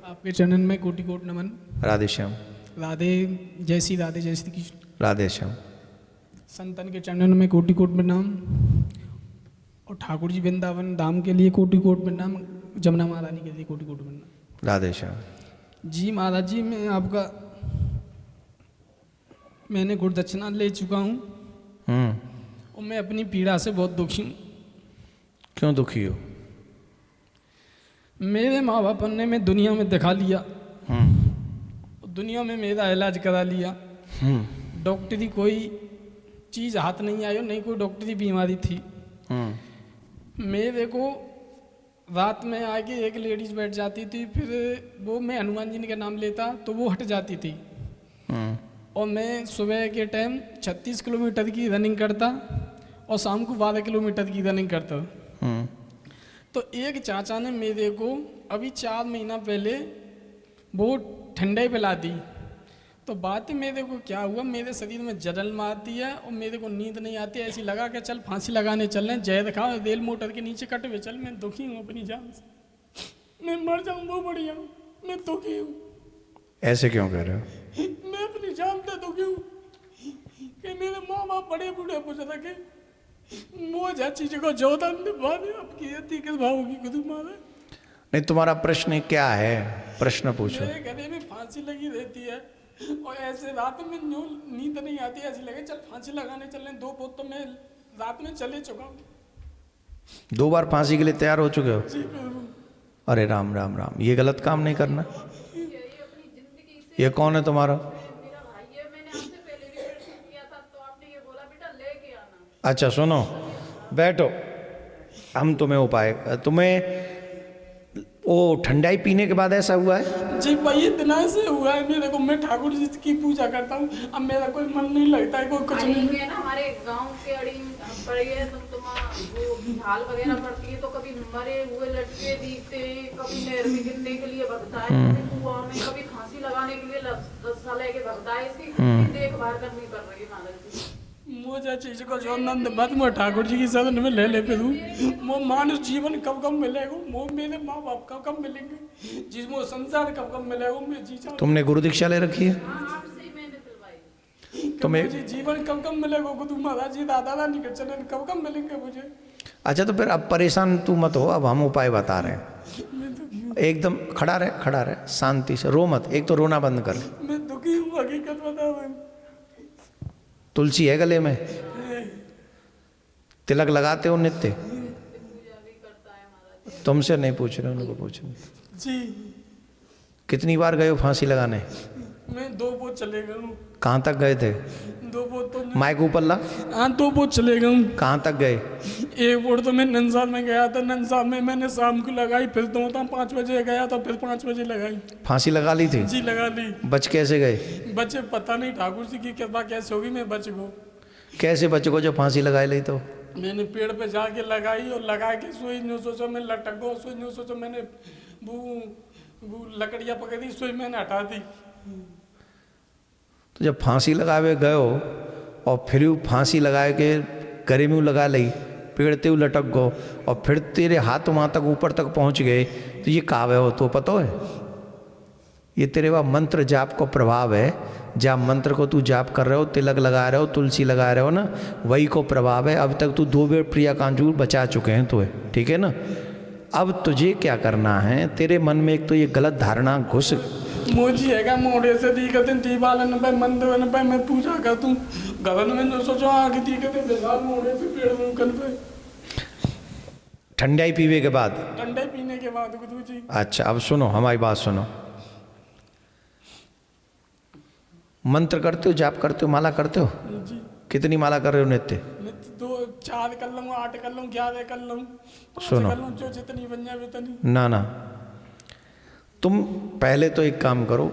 आपके चरणन में कोटि कोट नमन। राधे श्याम। राधे जय श्री कृष्ण। राधे श्याम। संतन के चरणन में कोटि कोट प्रणाम और ठाकुर जी वृंदावन धाम के लिए कोटि कोट प्रणाम, जमुना महारानी के लिए कोटि कोट प्रणाम। राधे श्याम। जी महाराज जी, मैंने गुरदक्षिणा ले चुका हूँ और मैं अपनी पीड़ा से बहुत दुखी हूँ। क्यों दुखी हो? मेरे माँ बाप ने मैं दुनिया में दिखा लिया, दुनिया में मेरा इलाज करा लिया, डॉक्टरी कोई चीज़ हाथ नहीं आई और नहीं कोई डॉक्टरी बीमारी थी। मेरे को रात में आके एक लेडीज बैठ जाती थी, फिर वो मैं हनुमान जी का नाम लेता तो वो हट जाती थी और मैं सुबह के टाइम 36 किलोमीटर की रनिंग करता और शाम को 12 किलोमीटर की रनिंग करता। तो एक चाचा ने मेरे को अभी 4 महीना पहले वो ठंडाई पिला दी। तो बात मेरे को क्या हुआ, मेरे शरीर में जलन मारती है और मेरे को नींद नहीं आती है। ऐसी लगा के चल फांसी लगाने चल रहे हैं, जय दिखा रेल मोटर के नीचे कट हुए चल। मैं दुखी हूँ अपनी जान से, मैं मर जाऊँ वो बढ़िया, मैं दुखी हूँ। ऐसे क्यों कह रहे हो? मैं अपनी जान से दुखी हूँ कि मेरे माँ बाप बड़े बूढ़े बुजुर्ग के मुझे चीज़ों को जोदान अब की किस भाव की खुद मारे। नहीं, तुम्हारा प्रश्न क्या है? प्रश्न पूछो। मेरे गले में फांसी लगी रहती है और ऐसे रात में नींद नहीं आती, ऐसी लगे चल फांसी लगाने चल रहे। 2 बार तो मैं रात में चले चुका हूँ। 2 बार फांसी के लिए तैयार हो चुके हो? जी प्रभु। अरे राम राम राम, ये गलत काम नहीं करना। ये कौन है तुम्हारा? मेरा भाई है, मैंने आपसे पहले भी प्रश्न किया था तो आपने ये बोला बेटा लेके आना। अच्छा सुनो, बैठो, हम तुम्हें उपाय, तुम्हें वो ठंडाई पीने के बाद ऐसा हुआ है? जी भाई इतना से हुआ है मेरे को। मैं ठाकुर जी की पूजा करता हूँ, अब मेरा कोई मन नहीं लगता है, कोई कुछ नहीं है ना। हमारे गांव के अड़ी पड़ गए तुम वो झाल वगैरह पड़ती है तो कभी मरे हुए लटके दिखते हैं, कभी नहर में गिरने के लिए भगता है, कभी कुआं में, कभी फांसी लगाने के लिए 10 साल के भगता है। इसकी देखभाल करनी पड़ रही है महाराज जी। मुझे चीज को जो आनंद मत मैं ठाकुर जी की शरण में ले फिरूं। वो मानुष जीवन कब कब मिलेगा, वो मेरे माँ बाप कब कब मिलेंगे, जिसमें संसार कब कब मिलेगा, मैं जी चाहता। तुमने गुरु दीक्षा ले रखी है? आपसे ही मैंने दिलवाई। तुम्हें मुझे जीवन कब कब मिलेगा, गुरु महाराज जी दादा रानी के चरण कब कब मिलेंगे मुझे। अच्छा तो फिर अब परेशान तू मत हो, अब हम उपाय बता रहे हैं। एकदम खड़ा रहे, शांति से, रो मत। एक तो रोना बंद कर। मैं दुखी हूँ, हकीकत बता रहा हूँ। तुलसी है गले में? तिलक लगाते हो नित्य? तुमसे नहीं पूछ रहे, उनको पूछ रहे। जी कितनी बार गए हो फांसी लगाने? मैं 2 बार चले गया हूँ। कहाँ तक गए थे? 2 बार तो माइक ऊपर ला। हाँ 2 बार चले गया हूँ। कहाँ तक गए? एक बार तो मैं नंसार में गया था, नंसार में मैंने शाम को लगाई, फिर तो 5 बजे गया था, फिर 5 बजे लगाई। फांसी लगा ली थी? जी लगा ली। बच कैसे गए? बच्चे पता नहीं ठाकुर जी की कृपा कैसे होगी, मैं बच गो। कैसे बच गो जब फांसी लगाई ली? तो मैंने पेड़ पे जाके लगाई और लगा के सोई, न्यू सोचो मैं लटक गो, सोई न्यू सोचो मैंने वो लकड़ियाँ पकड़ी, सोई मैंने हटा दी। तो जब फांसी लगावे गए हो और फिर फांसी लगाए के गले में लगा ली, पेड़ ते लटक गो और फिर तेरे हाथ वहाँ तक ऊपर तक पहुँच गए, तो ये कावे हो तो पता है? ये तेरे वह मंत्र जाप को प्रभाव है। जाप मंत्र को तू जाप कर रहे हो, तिलक लगा रहे हो, तुलसी लगा रहे हो ना, वही को प्रभाव है। अब तक तू 2 बार प्रिया कांजूर बचा चुके हैं तो, ठीक है ना? अब तुझे क्या करना है, तेरे मन में एक तो ये गलत धारणा घुस मुझे है मोड़े से दिक्कत दीवालन पे मंदिर पे मैं पूजा कर दूँ, गगन में जो सोचो आगे दिक्कत मोड़े से पेड़ मुकन पे। ठंडाई पीवे के बाद? ठंडे पीने के बाद गुरु जी। अच्छा अब सुनो, हमारी बात सुनो। मंत्र करते हो, जाप करते हो, माला करते हो? जी। कितनी माला कर रहे हो नित्य? 4 कर लूँ, 8 कर लूँ, 11 कर लूँ, 5 सुनो। कर लूँ, जो जितनी बन जाए उतनी। ना तुम पहले तो एक काम करो,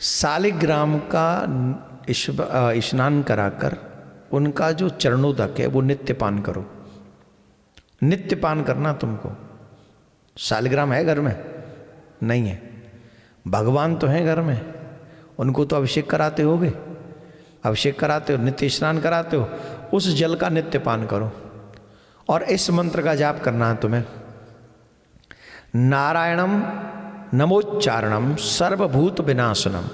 शालिग्राम का स्नान कराकर उनका जो चरणोदक है वो नित्य पान करो। नित्य पान करना तुमको। शालिग्राम है घर में? नहीं है। भगवान तो हैं घर में, उनको तो अभिषेक कराते होगे, अभिषेक कराते हो, नित्य स्नान कराते हो, उस जल का नित्य पान करो। और इस मंत्र का जाप करना है तुम्हें, नारायणम नमोच्चारणम सर्वभूत विनाशनम।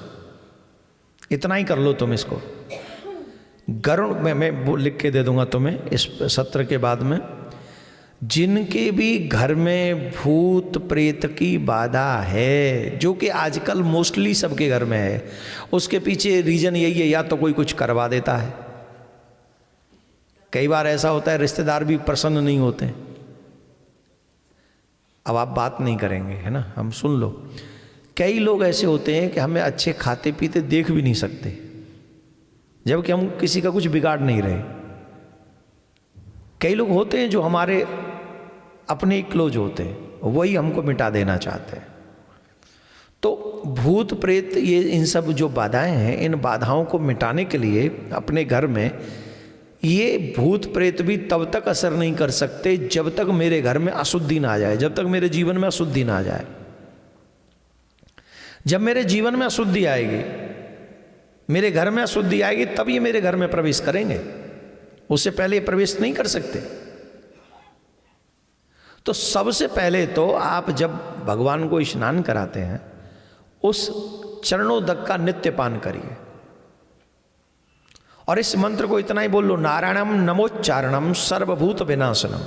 इतना ही कर लो तुम इसको। गरुण मैं वो लिख के दे दूंगा तुम्हें इस सत्र के बाद में। जिनके भी घर में भूत प्रेत की बाधा है, जो कि आजकल मोस्टली सबके घर में है, उसके पीछे रीजन यही है, या तो कोई कुछ करवा देता है। कई बार ऐसा होता है रिश्तेदार भी प्रसन्न नहीं होते। अब आप बात नहीं करेंगे, है ना, हम सुन लो। कई लोग ऐसे होते हैं कि हमें अच्छे खाते पीते देख भी नहीं सकते, जबकि हम किसी का कुछ बिगाड़ नहीं रहे। कई लोग होते हैं जो हमारे अपने क्लोज होते हैं, वही हमको मिटा देना चाहते हैं। तो भूत प्रेत ये इन सब जो बाधाएं हैं, इन बाधाओं को मिटाने के लिए अपने घर में ये भूत प्रेत भी तब तक असर नहीं कर सकते जब तक मेरे घर में अशुद्धि ना आ जाए, जब तक मेरे जीवन में अशुद्धि ना आ जाए। जब मेरे जीवन में अशुद्धि आएगी, मेरे घर में अशुद्धि आएगी, तब ये मेरे घर में प्रवेश करेंगे, उससे पहले ये प्रवेश नहीं कर सकते। तो सबसे पहले तो आप जब भगवान को स्नान कराते हैं, उस चरणोदक का नित्य पान करिए और इस मंत्र को इतना ही बोल लो, नारायणम नमोच्चारणम सर्वभूत विनाशनम।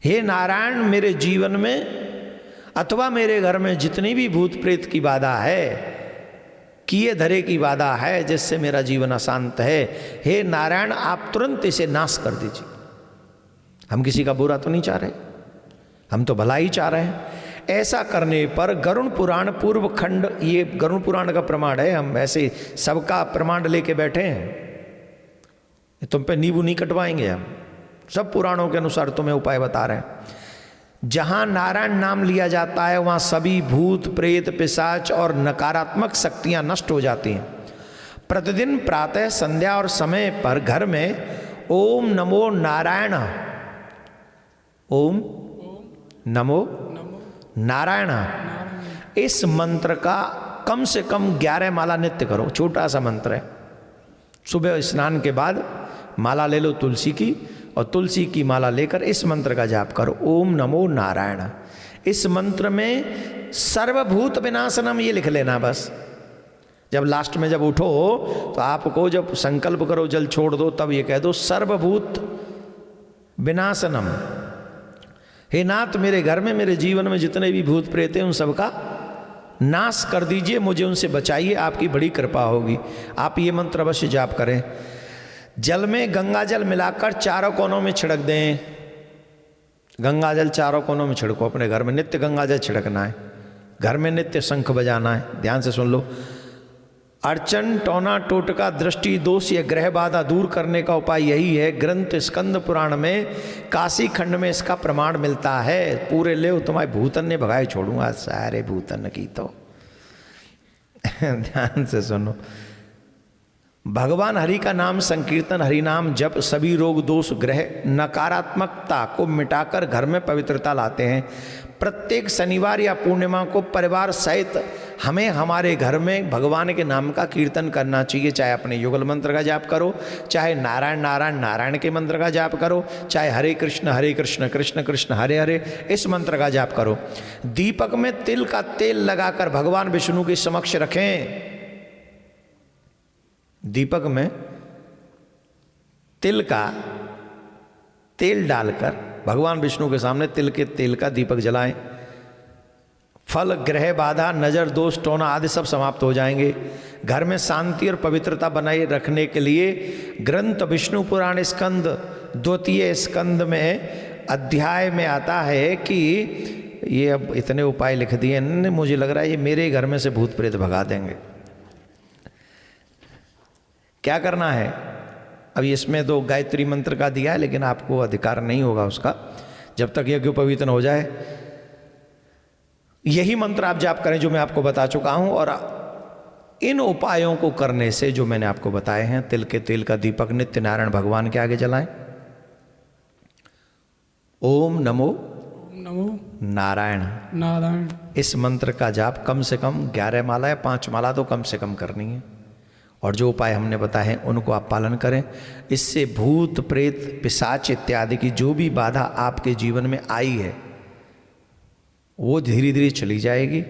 हे नारायण, मेरे जीवन में अथवा मेरे घर में जितनी भी भूत प्रेत की बाधा है, किए धरे की बाधा है, जिससे मेरा जीवन अशांत है, हे नारायण आप तुरंत इसे नाश कर दीजिए। हम किसी का बुरा तो नहीं चाह रहे, हम तो भला ही चाह रहे हैं। ऐसा करने पर गरुण पुराण पूर्व खंड, ये गरुण पुराण का प्रमाण है, हम ऐसे सबका प्रमाण लेके बैठे हैं, तुम पे नींबू नहीं कटवाएंगे हम, सब पुराणों के अनुसार तुम्हें उपाय बता रहे हैं। जहां नारायण नाम लिया जाता है वहां सभी भूत प्रेत पिशाच और नकारात्मक शक्तियां नष्ट हो जाती हैं। प्रतिदिन प्रातः संध्या और समय पर घर में ओम नमो नारायण, ओम नमो नारायण, इस मंत्र का कम से कम 11 माला नित्य करो। छोटा सा मंत्र है। सुबह स्नान के बाद माला ले लो तुलसी की, और तुलसी की माला लेकर इस मंत्र का जाप करो, ओम नमो नारायण। इस मंत्र में सर्वभूत विनाशनम ये लिख लेना बस। जब लास्ट में जब उठो तो आपको जब संकल्प करो जल छोड़ दो, तब ये कह दो सर्वभूत विनाशनम। हे नाथ, मेरे घर में मेरे जीवन में जितने भी भूत प्रेत हैं उन सबका नाश कर दीजिए, मुझे उनसे बचाइए, आपकी बड़ी कृपा होगी। आप ये मंत्र अवश्य जाप करें। जल में गंगा जल मिलाकर चारों कोनों में छिड़क दें। गंगा जल चारों कोनों में छिड़को। अपने घर में नित्य गंगा जल छिड़कना है, घर में नित्य शंख बजाना है। ध्यान से सुन लो। अर्चन टोना टोटका दृष्टि दोष या ग्रह बाधा दूर करने का उपाय यही है। ग्रंथ स्कंद पुराण में काशी खंड में इसका प्रमाण मिलता है। पूरे ले तुम्हारे भूतन ने भगाए छोड़ूंगा सारे भूतन की तो। ध्यान से सुनो। भगवान हरि का नाम संकीर्तन, हरि नाम जप सभी रोग दोष ग्रह नकारात्मकता को मिटाकर घर में पवित्रता लाते हैं। प्रत्येक शनिवार या पूर्णिमा को परिवार सहित हमें हमारे घर में भगवान के नाम का कीर्तन करना चाहिए। चाहे अपने युगल मंत्र का जाप करो, चाहे नारायण नारायण नारायण के मंत्र का जाप करो, चाहे हरे कृष्ण कृष्ण कृष्ण हरे हरे इस मंत्र का जाप करो। दीपक में तिल का तेल लगाकर भगवान विष्णु के समक्ष रखें। दीपक में तिल का तेल डालकर भगवान विष्णु के सामने तिल के तेल का दीपक जलाएं। फल ग्रह बाधा नजर दोष टोना आदि सब समाप्त हो जाएंगे। घर में शांति और पवित्रता बनाए रखने के लिए ग्रंथ विष्णु पुराण स्कंद 2 स्कंद में अध्याय में आता है कि ये अब इतने उपाय लिख दिए, मुझे लग रहा है ये मेरे घर में से भूत प्रेत भगा देंगे। क्या करना है? अब इसमें 2 गायत्री मंत्र का दिया है, लेकिन आपको अधिकार नहीं होगा उसका जब तक यज्ञ पवित्र हो जाए। यही मंत्र आप जाप करें जो मैं आपको बता चुका हूं, और इन उपायों को करने से जो मैंने आपको बताए हैं, तिल के तेल का दीपक नित्य नारायण भगवान के आगे जलाएं। ओम नमो नारायण नारायण इस मंत्र का जाप कम से कम 11 माला या 5 माला तो कम से कम करनी है। और जो उपाय हमने बताए हैं उनको आप पालन करें। इससे भूत प्रेत पिशाच इत्यादि की जो भी बाधा आपके जीवन में आई है वो धीरे धीरे चली जाएगी।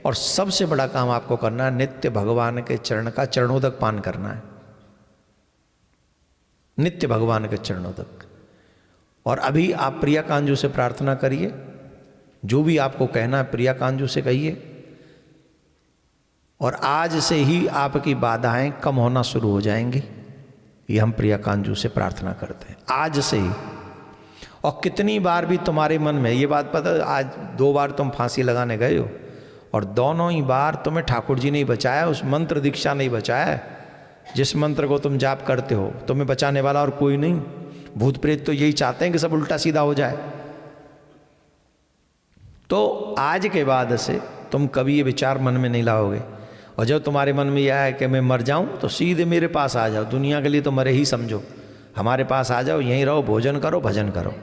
और सबसे बड़ा काम आपको करना है, नित्य भगवान के चरण का चरणोदक पान करना है, नित्य भगवान के चरणोदक। और अभी आप प्रिया कांजू से प्रार्थना करिए, जो भी आपको कहना है प्रिया कांजू से कहिए, और आज से ही आपकी बाधाएं कम होना शुरू हो जाएंगी। ये हम प्रिया कांजू से प्रार्थना करते हैं आज से ही। और कितनी बार भी तुम्हारे मन में ये बात पता, आज 2 बार तुम फांसी लगाने गए हो और दोनों ही बार तुम्हें ठाकुर जी ने बचाया, उस मंत्र दीक्षा नहीं बचाया। जिस मंत्र को तुम जाप करते हो तुम्हें बचाने वाला और कोई नहीं। भूत प्रेत तो यही चाहते हैं कि सब उल्टा सीधा हो जाए। तो आज के बाद से तुम कभी ये विचार मन में नहीं लाओगे। और जब तुम्हारे मन में यह है कि मैं मर जाऊं तो सीधे मेरे पास आ जाओ, दुनिया के लिए तो मरे ही समझो, हमारे पास आ जाओ, यहीं रहो, भोजन करो, भजन करो।